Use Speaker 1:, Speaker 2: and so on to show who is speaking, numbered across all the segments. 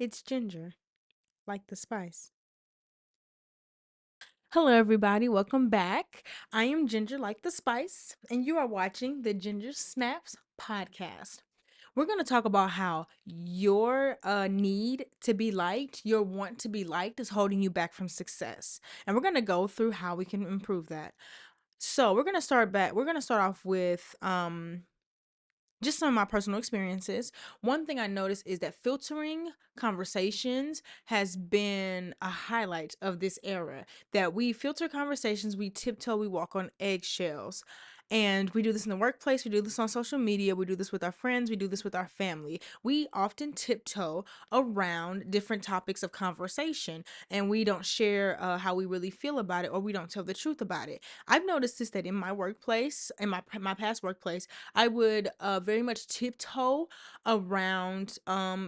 Speaker 1: It's ginger, like the spice. Hello, everybody. Welcome back. I am Ginger, like the spice, and you are watching the Ginger Snaps podcast. We're going to talk about how your need to be liked, your want to be liked, is holding you back from success. And we're going to go through how we can improve that. So, we're going to start back. We're going to start off with just some of my personal experiences. One thing I noticed is that filtering conversations has been a highlight of this era. That we filter conversations, we tiptoe, we walk on eggshells. And we do this in the workplace, we do this on social media, we do this with our friends, we do this with our family. We often tiptoe around different topics of conversation and we don't share how we really feel about it, or we don't tell the truth about it. I've noticed this that in my workplace, in my past workplace, I would very much tiptoe around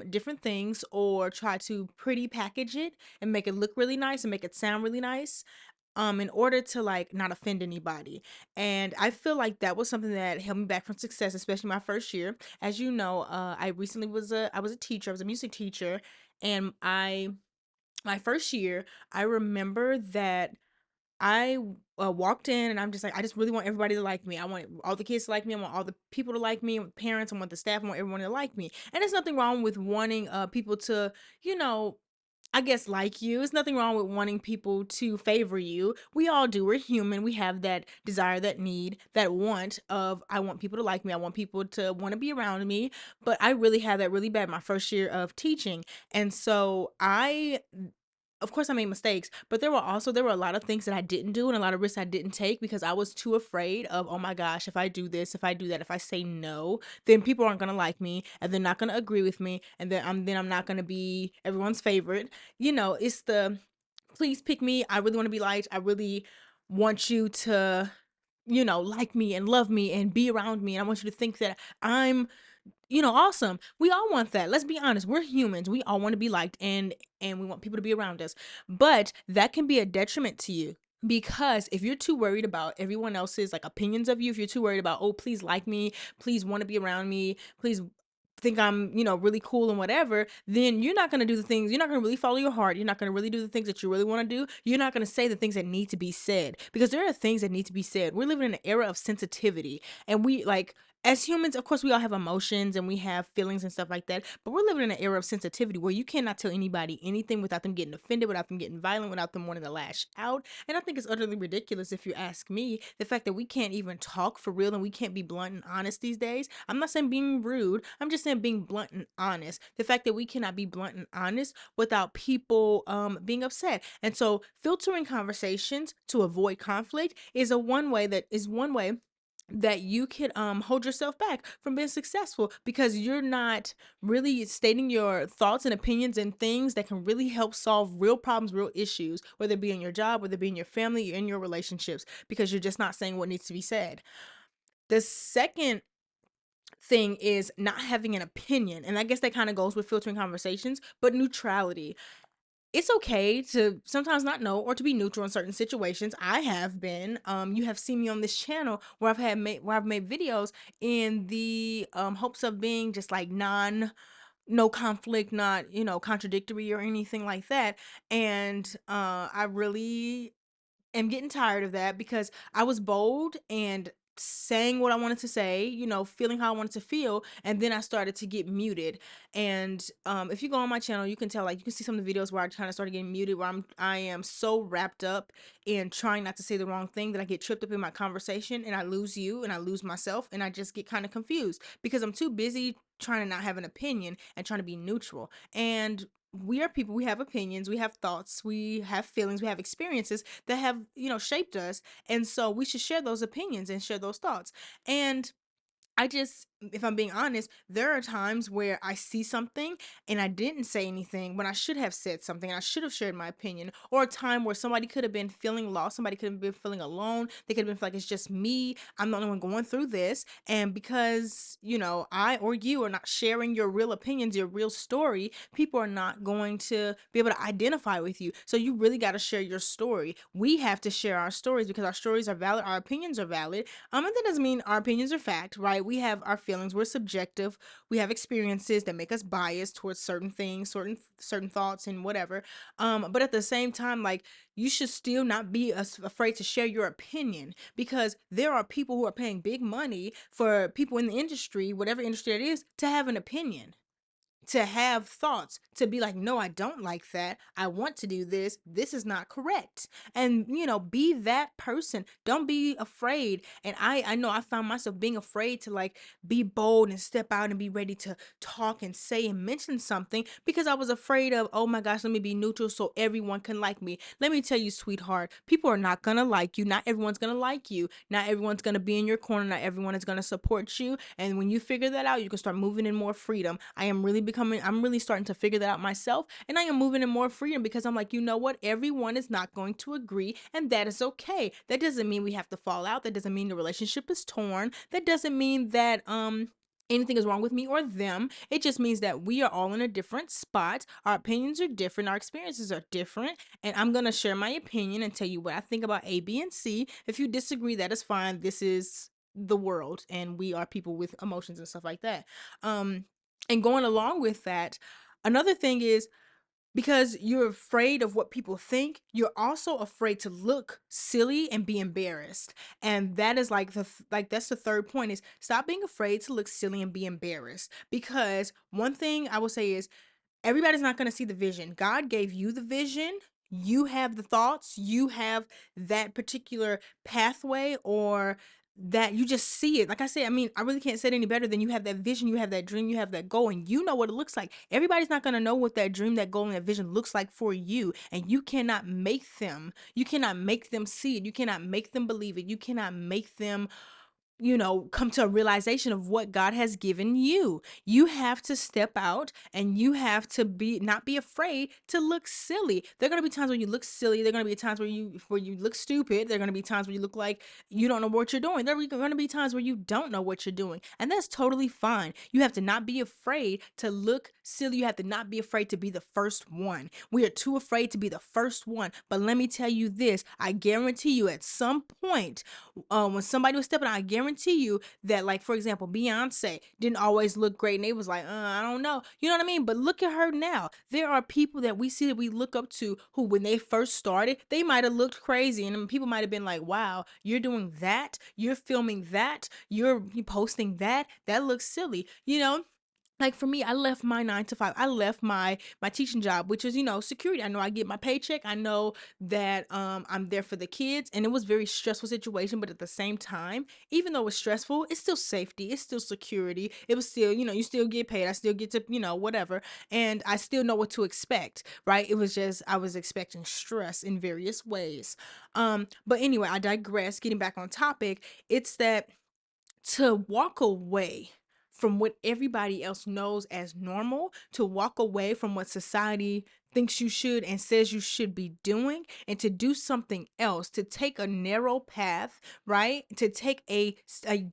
Speaker 1: different things, or try to pretty package it and make it look really nice and make it sound really nice, in order to like not offend anybody. And I feel like that was something that held me back from success, especially my first year. As you know, I recently was a teacher. I was a music teacher, and I my first year, I remember that I walked in and I'm just like, I just really want everybody to like me. I want all the kids to like me. I want all the people to like me, parents. I want the staff. I want everyone to like me. And there's nothing wrong with wanting people to, you know, I guess like you. There's nothing wrong with wanting people to favor you. We all do. We're human. We have that desire, that need, that want of, I want people to like me. I want people to want to be around me. But I really had that really bad my first year of teaching. And so I, of course, I made mistakes, but there were a lot of things that I didn't do and a lot of risks I didn't take because I was too afraid of, oh my gosh, if I do this, if I do that, if I say no, then people aren't gonna like me and they're not gonna agree with me, and then I'm not gonna be everyone's favorite. It's the, please pick me. I really want to be liked. I really want you to, like me and love me and be around me, and I want you to think that I'm, awesome. We all want that. Let's be honest. We're humans. We all want to be liked, and we want people to be around us. But that can be a detriment to you, because if you're too worried about everyone else's like opinions of you, if you're too worried about, oh, please like me, please want to be around me, please think I'm, really cool and whatever, then you're not going to do the things, you're not going to really follow your heart. You're not going to really do the things that you really want to do. You're not going to say the things that need to be said, because there are things that need to be said. We're living in an era of sensitivity, and we like, as humans, of course, we all have emotions and we have feelings and stuff like that, but we're living in an era of sensitivity where you cannot tell anybody anything without them getting offended, without them getting violent, without them wanting to lash out. And I think it's utterly ridiculous, if you ask me, the fact that we can't even talk for real and we can't be blunt and honest these days. I'm not saying being rude, I'm just saying being blunt and honest. The fact that we cannot be blunt and honest without people being upset. And so filtering conversations to avoid conflict is one way that you can hold yourself back from being successful, because you're not really stating your thoughts and opinions and things that can really help solve real problems, real issues, whether it be in your job, whether it be in your family, in your relationships, because you're just not saying what needs to be said. The second thing is not having an opinion, and I guess that kind of goes with filtering conversations, but neutrality. It's okay to sometimes not know, or to be neutral in certain situations. I have been. You have seen me on this channel where I've made videos in the hopes of being just like no conflict, not contradictory or anything like that. And I really am getting tired of that, because I was bold and saying what I wanted to say, feeling how I wanted to feel, and then I started to get muted. And if you go on my channel, you can tell, like, you can see some of the videos where I kind of started getting muted, where I am so wrapped up in trying not to say the wrong thing that I get tripped up in my conversation, and I lose you and I lose myself, and I just get kind of confused because I'm too busy trying to not have an opinion and trying to be neutral. And we are people, we have opinions, we have thoughts, we have feelings, we have experiences that have, shaped us. And so we should share those opinions and share those thoughts. And I just, if I'm being honest, there are times where I see something and I didn't say anything when I should have said something. I should have shared my opinion. Or a time where somebody could have been feeling lost. Somebody could have been feeling alone. They could have been feeling like it's just me. I'm the only one going through this. And because, I or you are not sharing your real opinions, your real story, people are not going to be able to identify with you. So you really got to share your story. We have to share our stories because our stories are valid. Our opinions are valid. And that doesn't mean our opinions are fact, right? We have our feelings. We're subjective. We have experiences that make us biased towards certain things, certain thoughts and whatever. But at the same time, like, you should still not be afraid to share your opinion, because there are people who are paying big money for people in the industry, whatever industry it is, to have an opinion, to have thoughts, to be like, no, I don't like that. I want to do this. This is not correct. And, be that person. Don't be afraid. And I know I found myself being afraid to, like, be bold and step out and be ready to talk and say and mention something, because I was afraid of, oh my gosh, let me be neutral so everyone can like me. Let me tell you, sweetheart, people are not going to like you. Not everyone's going to like you. Not everyone's going to be in your corner. Not everyone is going to support you. And when you figure that out, you can start moving in more freedom. I'm really starting to figure that out myself. And I am moving in more freedom, because I'm like, you know what? Everyone is not going to agree. And that is okay. That doesn't mean we have to fall out. That doesn't mean the relationship is torn. That doesn't mean that, anything is wrong with me or them. It just means that we are all in a different spot. Our opinions are different. Our experiences are different. And I'm going to share my opinion and tell you what I think about A, B, and C. If you disagree, that is fine. This is the world, and we are people with emotions and stuff like that. And going along with that, another thing is, because you're afraid of what people think, you're also afraid to look silly and be embarrassed. And that is like that's the third point, is stop being afraid to look silly and be embarrassed. Because one thing I will say is, everybody's not going to see the vision. God gave you the vision. You have the thoughts. You have that particular pathway, or that you just see it. Like I said, I mean, I really can't say it any better than you have that vision, you have that dream, you have that goal, and you know what it looks like. Everybody's not going to know what that dream, that goal, and that vision looks like for you. And you cannot make them. You cannot make them see it. You cannot make them believe it. You cannot make them, come to a realization of what God has given you. You have to step out, and you have to not be afraid to look silly. There are going to be times where you look silly. There are going to be times where you look stupid. There are going to be times where you look like you don't know what you're doing. There are going to be times where you don't know what you're doing. And that's totally fine. You have to not be afraid to look silly. You have to not be afraid to be the first one. We are too afraid to be the first one. But let me tell you this, I guarantee you, at some point, when somebody was stepping out, I guarantee you that, like, for example, Beyonce didn't always look great, and they was like, I don't know, you know what I mean? But look at her now. There are people that we see, that we look up to, who, when they first started, they might have looked crazy, and people might have been like, wow, you're doing that, you're filming that, you're posting that, that looks silly, like, for me, I left my 9 to 5. I left my teaching job, which is, security. I know I get my paycheck. I know that I'm there for the kids, and it was a very stressful situation. But at the same time, even though it was stressful, it's still safety. It's still security. It was still, you still get paid. I still get to, whatever, and I still know what to expect. Right? It was just, I was expecting stress in various ways. But anyway, I digress. Getting back on topic, it's that, to walk away from what everybody else knows as normal, to walk away from what society thinks you should and says you should be doing, and to do something else, to take a narrow path, right? To take a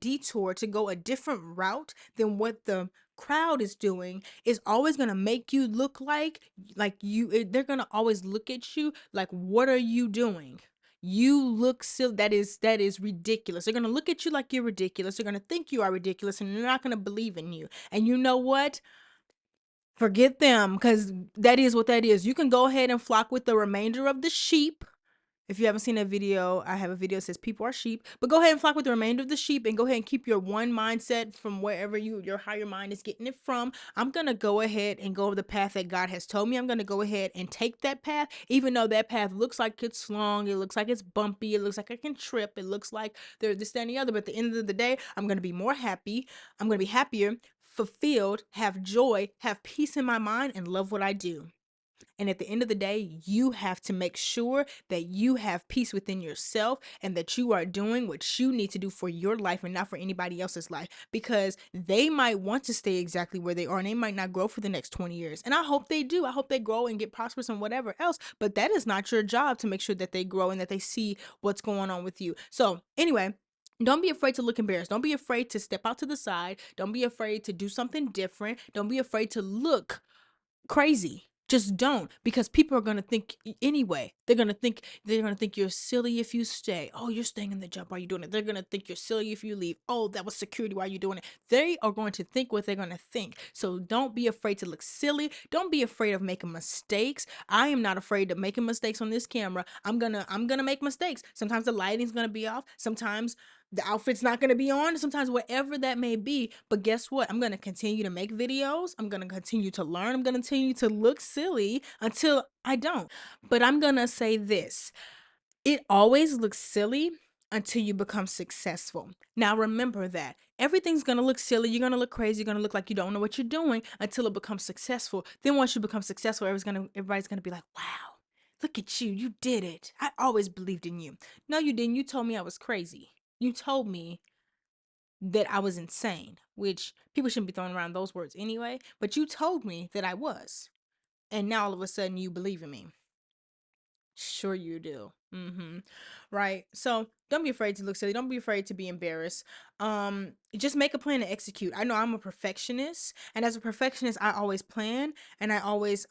Speaker 1: detour, to go a different route than what the crowd is doing, is always going to make you look they're going to always look at you like, what are you doing? You look silly. That is ridiculous. They're gonna look at you like you're ridiculous. They're gonna think you are ridiculous, and they're not gonna believe in you. And you know what? Forget them, because that is what that is. You can go ahead and flock with the remainder of the sheep. If you haven't seen a video, I have a video that says people are sheep. But go ahead and flock with the remainder of the sheep, and go ahead and keep your one mindset from wherever your higher mind is getting it from. I'm going to go ahead and go the path that God has told me. I'm going to go ahead and take that path, even though that path looks like it's long. It looks like it's bumpy. It looks like I can trip. It looks like there's this, that, and the other. But at the end of the day, I'm going to be more happy. I'm going to be happier, fulfilled, have joy, have peace in my mind, and love what I do. And at the end of the day, you have to make sure that you have peace within yourself, and that you are doing what you need to do for your life and not for anybody else's life, because they might want to stay exactly where they are, and they might not grow for the next 20 years. And I hope they do. I hope they grow and get prosperous and whatever else. But that is not your job to make sure that they grow and that they see what's going on with you. So anyway, don't be afraid to look embarrassed. Don't be afraid to step out to the side. Don't be afraid to do something different. Don't be afraid to look crazy. Just don't, because people are going to think anyway. They're going to think you're silly if you stay. Oh, you're staying in the job. Why are you doing it? They're going to think you're silly if you leave. Oh, that was security. Why are you doing it? They are going to think what they're going to think. So don't be afraid to look silly. Don't be afraid of making mistakes. I am not afraid of making mistakes on this camera. I'm going to make mistakes. Sometimes the lighting's going to be off. Sometimes the outfit's not going to be on, sometimes whatever that may be. But guess what? I'm going to continue to make videos. I'm going to continue to learn. I'm going to continue to look silly until I don't. But I'm going to say this: it always looks silly until you become successful. Now, remember that everything's going to look silly. You're going to look crazy. You're going to look like you don't know what you're doing until it becomes successful. Then, once you become successful, everybody's going to be like, wow, look at you. You did it. I always believed in you. No, you didn't. You told me I was crazy. You told me that I was insane, which people shouldn't be throwing around those words anyway. But you told me that I was. And now all of a sudden you believe in me. Sure you do. Right. So don't be afraid to look silly. Don't be afraid to be embarrassed. Just make a plan to execute. I know I'm a perfectionist, and as a perfectionist, I always plan, and I always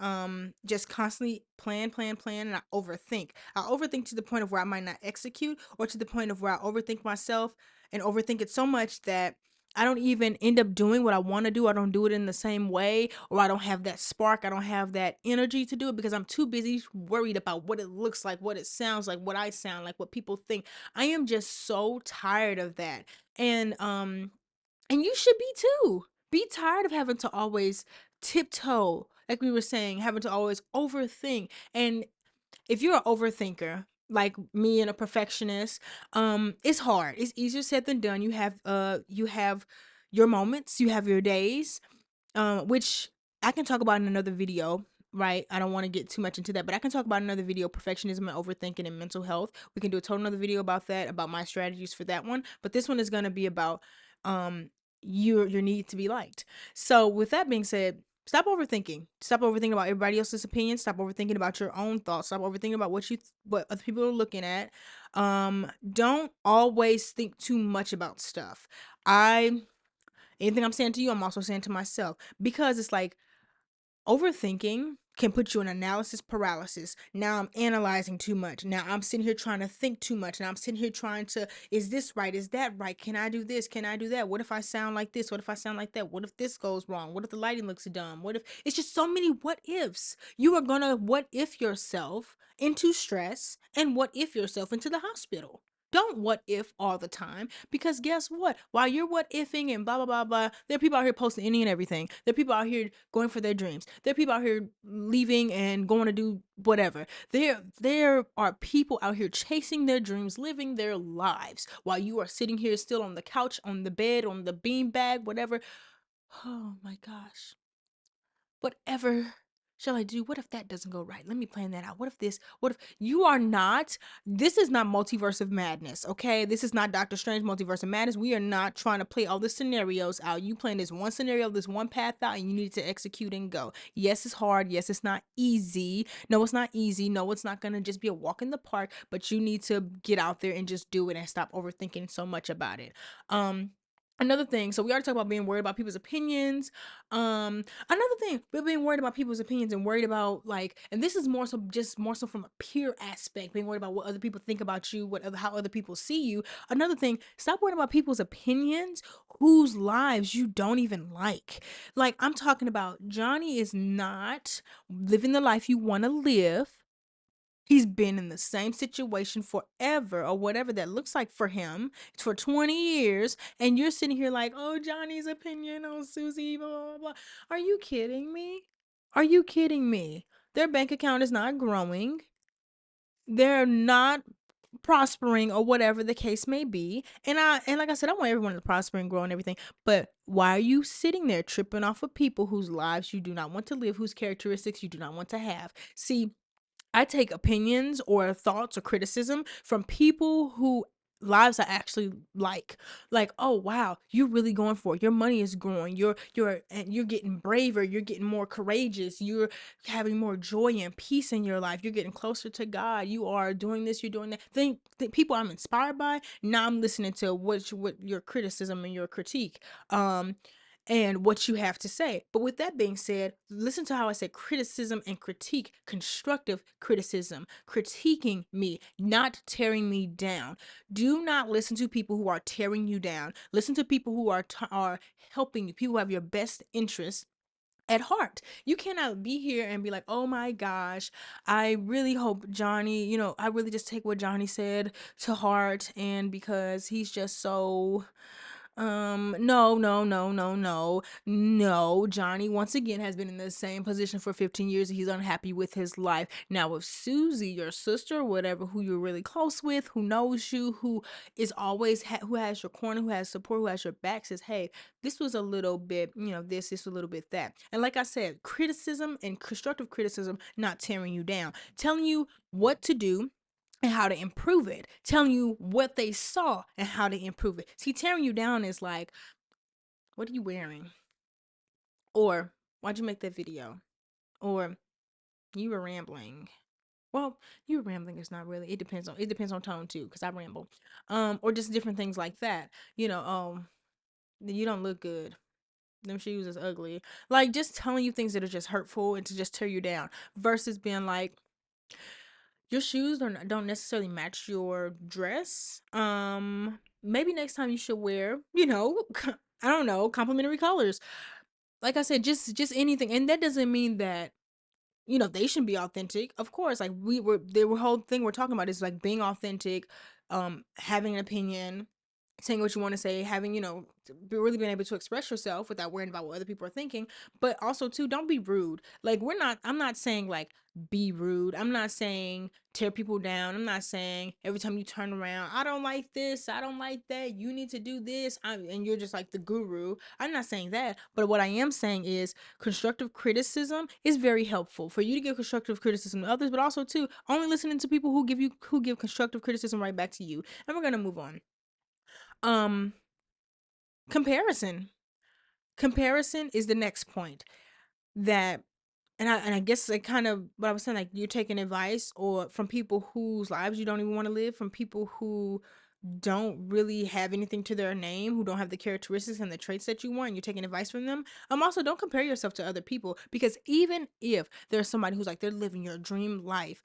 Speaker 1: just constantly plan, and I overthink. I overthink to the point of where I might not execute, or to the point of where I overthink myself and overthink it so much that I don't even end up doing what I want to do. I don't do it in the same way, or I don't have that spark. I don't have that energy to do it because I'm too busy worried about what it looks like, what it sounds like, what I sound like, what people think. I am just so tired of that. And you should be too. Be tired of having to always tiptoe, like we were saying, having to always overthink. And if you're an overthinker like me and a perfectionist, it's hard. It's easier said than done. You have your moments, you have your days, which I can talk about in another video, right? I don't want to get too much into that, but I can talk about another video: perfectionism and overthinking and mental health. We can do a total another video about that, about my strategies for that one. But this one is going to be about um your need to be liked. So with that being said, stop overthinking. Stop overthinking about everybody else's opinion. Stop overthinking about your own thoughts. Stop overthinking about what other people are looking at. Don't always think too much about stuff. I Anything I'm saying to you, I'm also saying to myself, because it's like overthinking can put you in analysis paralysis. Now I'm analyzing too much. Now I'm sitting here trying to think too much. Now I'm sitting here trying to, is this right? Is that right? Can I do this? Can I do that? What if I sound like this? What if I sound like that? What if this goes wrong? What if the lighting looks dumb? What if it's just so many what ifs? You are gonna what if yourself into stress and what if yourself into the hospital. Don't what if all the time, because guess what? While you're what ifing and blah blah blah blah, there are people out here posting any and everything. There are people out here going for their dreams. There are people out here leaving and going to do whatever. There are people out here chasing their dreams, living their lives, while you are sitting here still on the couch, on the bed, on the beanbag, whatever. Oh my gosh. Whatever shall I do? What if that doesn't go right? Let me plan that out. What if this? What if you are not? This is not multiverse of madness, okay? This is not Doctor Strange multiverse of madness. We are not trying to play all the scenarios out. You plan this one scenario, this one path out, and you need to execute and go. Yes, it's hard. Yes, it's not easy. No, it's not easy. No, it's not gonna just be a walk in the park. But you need to get out there and just do it and stop overthinking so much about it. Another thing, so we already talked about being worried about people's opinions. Another thing, we're being worried about people's opinions and worried about, like, and this is more so from a peer aspect, being worried about what other people think about you, how other people see you. Another thing, stop worrying about people's opinions whose lives you don't even like. Like, I'm talking about Johnny is not living the life you want to live. He's been in the same situation forever, or whatever that looks like for him, for 20 years. And you're sitting here like, oh, Johnny's opinion on Susie, blah, blah, blah. Are you kidding me? Are you kidding me? Their bank account is not growing. They're not prospering, or whatever the case may be. And like I said, I want everyone to prosper and grow and everything. But why are you sitting there tripping off of people whose lives you do not want to live, whose characteristics you do not want to have? See, I take opinions or thoughts or criticism from people who lives I actually like. Like, oh wow, you're really going for it. Your money is growing. You're getting braver. You're getting more courageous. You're having more joy and peace in your life. You're getting closer to God. You are doing this. You're doing that. Think people I'm inspired by. Now I'm listening to what your criticism and your critique. Um, and what you have to say. But with that being said, listen to how I said criticism and critique, constructive criticism, critiquing me, not tearing me down. Do not listen to people who are tearing you down. Listen to people who are helping you, people who have your best interests at heart. You cannot be here and be like, "Oh my gosh, I really hope Johnny, I really just take what Johnny said to heart and because he's just so no, no, no, no, no, no. Johnny once again has been in the same position for 15 years. He's unhappy with his life. Now, with Susie, your sister, whatever, who you're really close with, who knows you, who is always who has your corner, who has support, who has your back, says, "Hey, this was a little bit, this, a little bit that." And like I said, criticism and constructive criticism, not tearing you down, telling you what to do and how to improve it, telling you what they saw and how to improve it. See, tearing you down is like, what are you wearing? Or why'd you make that video? Or you were rambling. Well, you were rambling is not really. It depends on tone too, because I ramble. Or just different things like that. You don't look good. Them shoes is ugly. Like just telling you things that are just hurtful and to just tear you down versus being like, your shoes don't necessarily match your dress. Maybe next time you should wear, I don't know, complementary colors. Like I said, just anything. And that doesn't mean that they shouldn't be authentic. Of course, like the whole thing we're talking about is like being authentic, having an opinion, saying what you want to say, having, really being able to express yourself without worrying about what other people are thinking. But also too, don't be rude. Like I'm not saying like be rude. I'm not saying tear people down. I'm not saying every time you turn around, I don't like this, I don't like that, you need to do this. And you're just like the guru. I'm not saying that. But what I am saying is constructive criticism is very helpful for you to give constructive criticism to others, but also too, only listening to people who give constructive criticism right back to you. And we're gonna move on. Um, comparison. Comparison is the next point that and I guess like kind of what I was saying, like you're taking advice or from people whose lives you don't even want to live, from people who don't really have anything to their name, who don't have the characteristics and the traits that you want, and you're taking advice from them. Also don't compare yourself to other people, because even if there's somebody who's like they're living your dream life,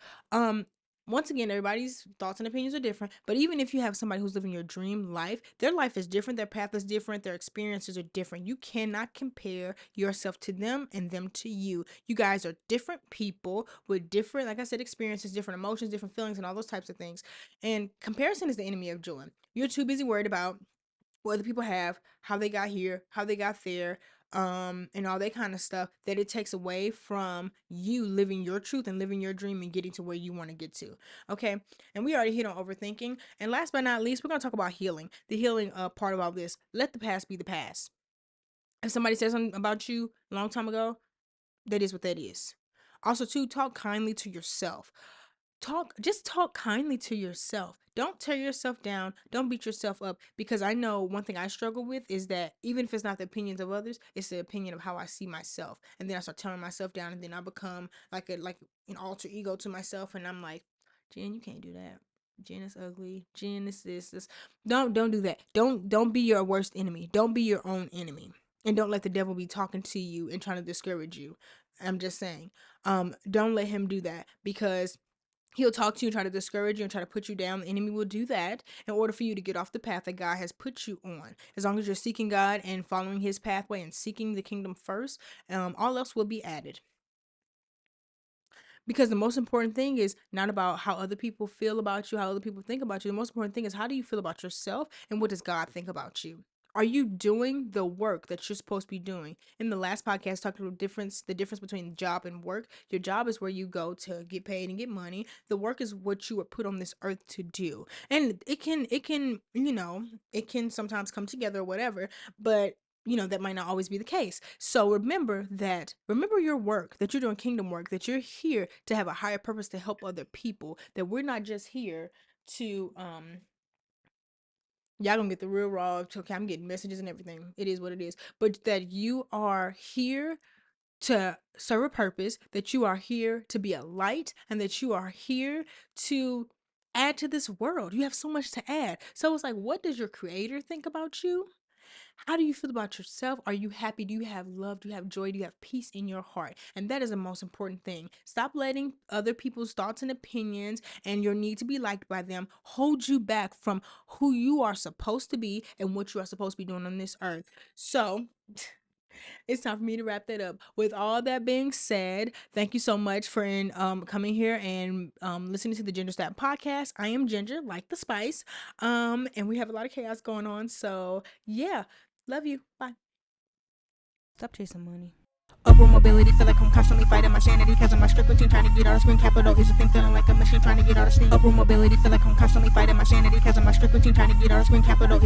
Speaker 1: once again, everybody's thoughts and opinions are different, but even if you have somebody who's living your dream life, their life is different, their path is different, their experiences are different. You cannot compare yourself to them and them to you. You guys are different people with different, like I said, experiences, different emotions, different feelings, and all those types of things. And comparison is the enemy of joy. You're too busy worried about what other people have, how they got here, how they got there, and all that kind of stuff, that it takes away from you living your truth and living your dream and getting to where you want to get to. Okay. And we already hit on overthinking. And last but not least, we're going to talk about healing. The healing part of all this. Let the past be the past. If somebody said something about you a long time ago, that is what that is. Also, too, talk kindly to yourself. Talk kindly to yourself. Don't tear yourself down. Don't beat yourself up, because I know one thing I struggle with is that even if it's not the opinions of others, it's the opinion of how I see myself. And then I start tearing myself down, and then I become like an alter ego to myself, and I'm like, Jen, you can't do that. Jen is ugly. Jen is this. Don't do that. Don't be your worst enemy. Don't be your own enemy. And don't let the devil be talking to you and trying to discourage you. I'm just saying. Don't let him do that, because he'll talk to you and try to discourage you and try to put you down. The enemy will do that in order for you to get off the path that God has put you on. As long as you're seeking God and following his pathway and seeking the kingdom first, all else will be added. Because the most important thing is not about how other people feel about you, how other people think about you. The most important thing is, how do you feel about yourself, and what does God think about you? Are you doing the work that you're supposed to be doing? In the last podcast, talked about the difference between job and work. Your job is where you go to get paid and get money. The work is what you were put on this earth to do. And it can sometimes come together or whatever, but that might not always be the case. So remember your work, that you're doing kingdom work, that you're here to have a higher purpose, to help other people, that we're not just here to y'all gonna get the real raw. Okay, I'm getting messages and everything. It is what it is. But that you are here to serve a purpose, that you are here to be a light, and that you are here to add to this world. You have so much to add. So it's like, what does your creator think about you? How do you feel about yourself? Are you happy? Do you have love? Do you have joy? Do you have peace in your heart? And that is the most important thing. Stop letting other people's thoughts and opinions and your need to be liked by them hold you back from who you are supposed to be and what you are supposed to be doing on this earth. So, it's time for me to wrap that up. With all that being said, thank you so much for coming here and listening to the Ginger Snap podcast. I am Ginger, like the spice, and we have a lot of chaos going on. So yeah, love you. Bye. Stop chasing money. Upward mobility, feel like I'm constantly fighting my sanity. Cause I'm a strict routine trying to get out of screen capital is a thing, feeling like a machine trying to get out of steam. Upward mobility, feel like I'm constantly fighting my sanity. Cause I'm a strict routine trying to get out of screen capital is